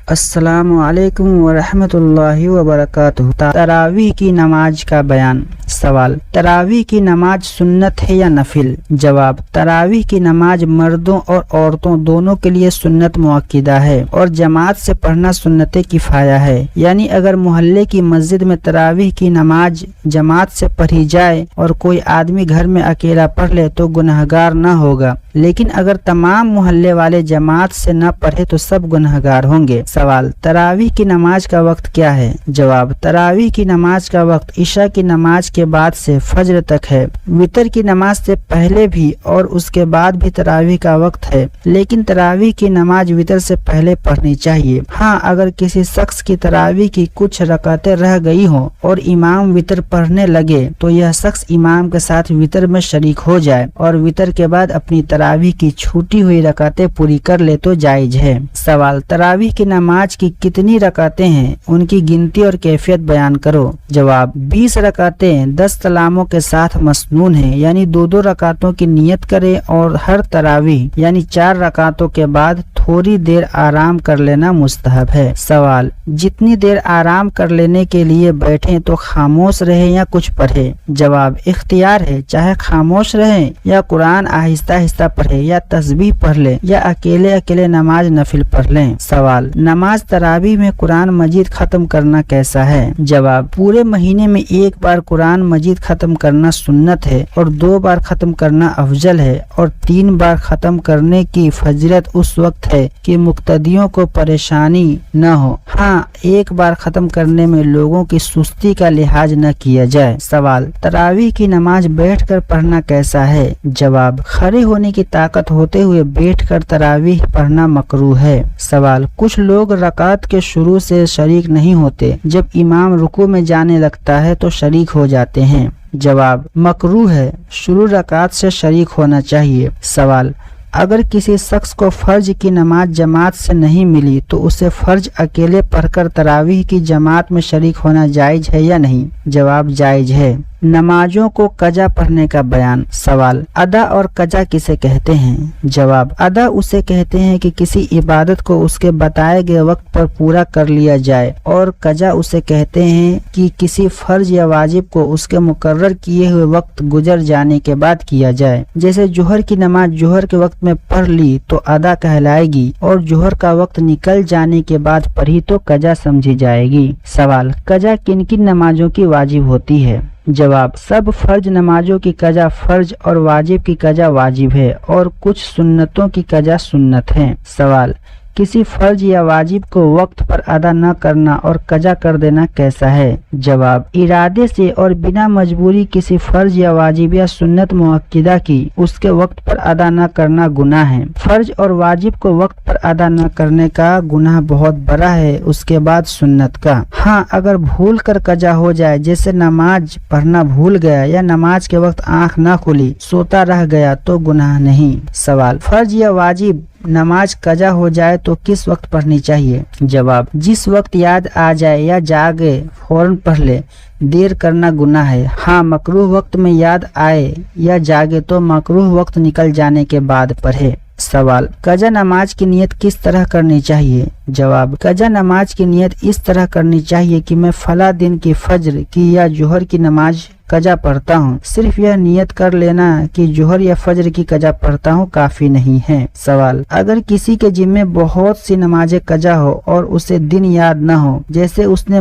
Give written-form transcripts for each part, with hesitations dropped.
السلام علیکم ورحمۃ اللہ وبرکاتہ۔ تراویح کی نماز کا بیان۔ سوال: تراویح کی نماز سنت ہے یا نفل؟ جواب: تراویح کی نماز مردوں اور عورتوں دونوں کے لیے سنت مؤکدہ ہے اور جماعت سے پڑھنا سنت کفایہ ہے، یعنی اگر محلے کی مسجد میں تراویح کی نماز جماعت سے پڑھی جائے اور کوئی آدمی گھر میں اکیلا پڑھ لے تو گنہگار نہ ہوگا، لیکن اگر تمام محلے والے جماعت سے نہ پڑھے تو سب گنہگار ہوں گے۔ سوال: تراویح کی نماز کا وقت کیا ہے؟ جواب: تراویح کی نماز کا وقت عشاء کی نماز کے بعد سے فجر تک ہے۔ وتر کی نماز سے پہلے بھی اور اس کے بعد بھی تراویح کا وقت ہے، لیکن تراویح کی نماز وتر سے پہلے پڑھنی چاہیے۔ ہاں، اگر کسی شخص کی تراویح کی کچھ رکعتیں رہ گئی ہوں اور امام وتر پڑھنے لگے تو یہ شخص امام کے ساتھ وتر میں شریک ہو جائے اور وتر کے بعد اپنی تراویح کی چھوٹی ہوئی رکعتیں پوری کر لے تو جائز ہے۔ سوال: تراویح کی نماز کی کتنی رکعتیں ہیں؟ ان کی گنتی اور کیفیت بیان کرو۔ جواب: 20 رکعتیں 10 سلاموں کے ساتھ مسنون ہیں، یعنی دو رکعتوں کی نیت کرے اور ہر تراویح یعنی 4 رکعتوں کے بعد تھوڑی دیر آرام کر لینا مستحب ہے۔ سوال: جتنی دیر آرام کر لینے کے لیے بیٹھیں تو خاموش رہے یا کچھ پڑھے؟ جواب: اختیار ہے، چاہے خاموش رہیں یا قرآن آہستہ آہستہ پڑھے یا تسبیح پڑھ لیں یا اکیلے نماز نفل پڑھ لیں۔ سوال: نماز تراویح میں قرآن مجید ختم کرنا کیسا ہے؟ جواب: پورے مہینے میں ایک بار قرآن مجید ختم کرنا سنت ہے اور 2 بار ختم کرنا افضل ہے، اور 3 بار ختم کرنے کی فضیلت اس وقت ہے کہ مقتدیوں کو پریشانی نہ ہو۔ ہاں، 1 بار ختم کرنے میں لوگوں کی سستی کا لحاظ نہ کیا جائے۔ سوال: تراویح کی نماز بیٹھ کر پڑھنا کیسا ہے؟ جواب: کھڑے ہونے کی طاقت ہوتے ہوئے بیٹھ کر تراویح پڑھنا مکروہ ہے۔ سوال: کچھ لوگ رکعت کے شروع سے شریک نہیں ہوتے، جب امام رکوع میں جانے لگتا ہے تو شریک ہو جاتے ہیں۔ جواب: مکروہ ہے، شروع رکعت سے شریک ہونا چاہیے۔ سوال: اگر کسی شخص کو فرض کی نماز جماعت سے نہیں ملی تو اسے فرض اکیلے پڑھ کر تراویح کی جماعت میں شریک ہونا جائز ہے یا نہیں؟ جواب: جائز ہے۔ نمازوں کو قضا پڑھنے کا بیان۔ سوال: ادا اور قضا کسے کہتے ہیں؟ جواب: ادا اسے کہتے ہیں کہ کسی عبادت کو اس کے بتائے گئے وقت پر پورا کر لیا جائے، اور قضا اسے کہتے ہیں کہ کسی فرض یا واجب کو اس کے مقرر کیے ہوئے وقت گزر جانے کے بعد کیا جائے۔ جیسے ظہر کی نماز ظہر کے وقت میں پڑھ لی تو ادا کہلائے گی، اور ظہر کا وقت نکل جانے کے بعد پڑھی تو قضا سمجھی جائے گی۔ سوال: قضا کن کن نمازوں کی واجب ہوتی ہے؟ جواب: سب فرض نمازوں کی قضا فرض اور واجب کی قضا واجب ہے، اور کچھ سنتوں کی قضا سنت ہے۔ سوال: کسی فرض یا واجب کو وقت پر ادا نہ کرنا اور قضا کر دینا کیسا ہے؟ جواب: ارادے سے اور بنا مجبوری کسی فرض یا واجب یا سنت مؤکدہ کی اس کے وقت پر ادا نہ کرنا گناہ ہے۔ فرض اور واجب کو وقت پر ادا نہ کرنے کا گناہ بہت بڑا ہے، اس کے بعد سنت کا۔ ہاں، اگر بھول کر قضا ہو جائے، جیسے نماز پڑھنا بھول گیا یا نماز کے وقت آنکھ نہ کھلی، سوتا رہ گیا تو گناہ نہیں۔ سوال: فرض یا واجب نماز قضا ہو جائے تو کس وقت پڑھنی چاہیے؟ جواب: جس وقت یاد آ جائے یا جاگے فوراً پڑھ لے، دیر کرنا گناہ ہے۔ ہاں، مکروہ وقت میں یاد آئے یا جاگے تو مکروہ وقت نکل جانے کے بعد پڑھے۔ سوال: قضا نماز کی نیت کس طرح کرنی چاہیے؟ جواب: قضا نماز کی نیت اس طرح کرنی چاہیے کہ میں فلاں دن کی فجر کی یا ظہر کی نماز قضا پڑھتا ہوں۔ صرف یہ نیت کر لینا کہ ظہر یا فجر کی قضا پڑھتا ہوں کافی نہیں ہے۔ سوال: اگر کسی کے ذمے بہت سی نمازیں قضا ہو اور اسے دن یاد نہ ہو، جیسے اس نے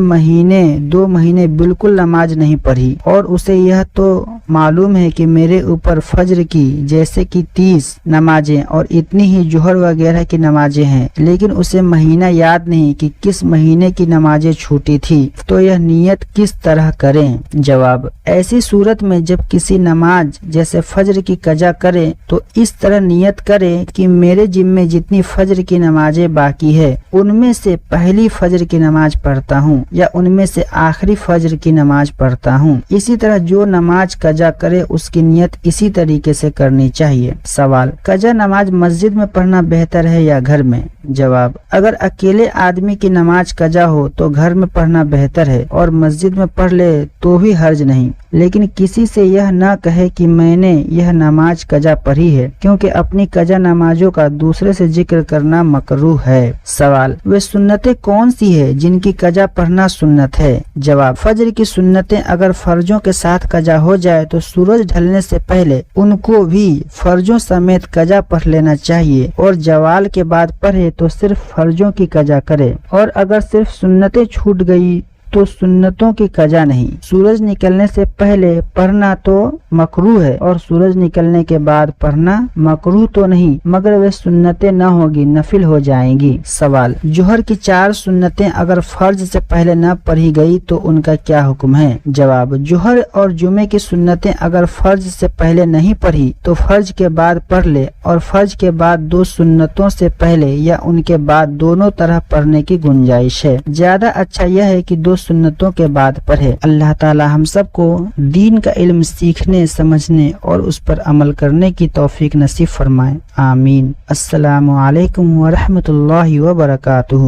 2 مہینے بالکل نماز نہیں پڑھی، اور اسے یہ تو معلوم ہے کہ میرے اوپر فجر کی جیسے کہ 30 نمازیں اور اتنی ہی ظہر وغیرہ کی نمازیں ہیں، لیکن اسے مہینہ یاد نہیں کہ کس مہینے کی نمازیں چھوٹی تھی، تو یہ نیت کس طرح کریں؟ جواب: ایسی صورت میں جب کسی نماز جیسے فجر کی قضا کرے تو اس طرح نیت کرے کہ میرے ذمے جتنی فجر کی نمازیں باقی ہے ان میں سے پہلی فجر کی نماز پڑھتا ہوں یا ان میں سے آخری فجر کی نماز پڑھتا ہوں۔ اسی طرح جو نماز قضا کرے اس کی نیت اسی طریقے سے کرنی چاہیے۔ سوال: قضا نماز مسجد میں پڑھنا بہتر ہے یا گھر میں؟ جواب: اگر اکیلے آدمی کی نماز قضا ہو تو گھر میں پڑھنا بہتر ہے، اور مسجد میں پڑھ لے تو بھی حرج نہیں، لیکن کسی سے یہ نہ کہے کہ میں نے یہ نماز قضا پڑھی ہے، کیونکہ اپنی قضا نمازوں کا دوسرے سے ذکر کرنا مکروہ ہے۔ سوال، وہ سنتیں کون سی ہے جن کی قضا پڑھنا سنت ہے؟ جواب، فجر کی سنتیں اگر فرضوں کے ساتھ قضا ہو جائے تو سورج ڈھلنے سے پہلے ان کو بھی فرضوں سمیت قضا پڑھ لینا چاہیے، اور زوال کے بعد پڑھے تو صرف فرضوں کی قضا کرے، اور اگر صرف سنتیں چھوٹ گئی تو سنتوں کی قضا نہیں۔ سورج نکلنے سے پہلے پڑھنا تو مکروہ ہے اور سورج نکلنے کے بعد پڑھنا مکروہ تو نہیں، مگر وہ سنتیں نہ ہوگی، نفل ہو جائیں گی۔ سوال، جوہر کی 4 سنتیں اگر فرض سے پہلے نہ پڑھی گئی تو ان کا کیا حکم ہے؟ جواب، جوہر اور جمعے کی سنتیں اگر فرض سے پہلے نہیں پڑھی تو فرض کے بعد پڑھ لے، اور فرض کے بعد 2 سنتوں سے پہلے یا ان کے بعد دونوں طرح پڑھنے کی گنجائش ہے۔ زیادہ اچھا یہ ہے کہ 2 سنتوں کے بعد پڑھے۔ اللہ تعالی ہم سب کو دین کا علم سیکھنے، سمجھنے اور اس پر عمل کرنے کی توفیق نصیب فرمائے، آمین۔ السلام علیکم ورحمۃ اللہ وبرکاتہ۔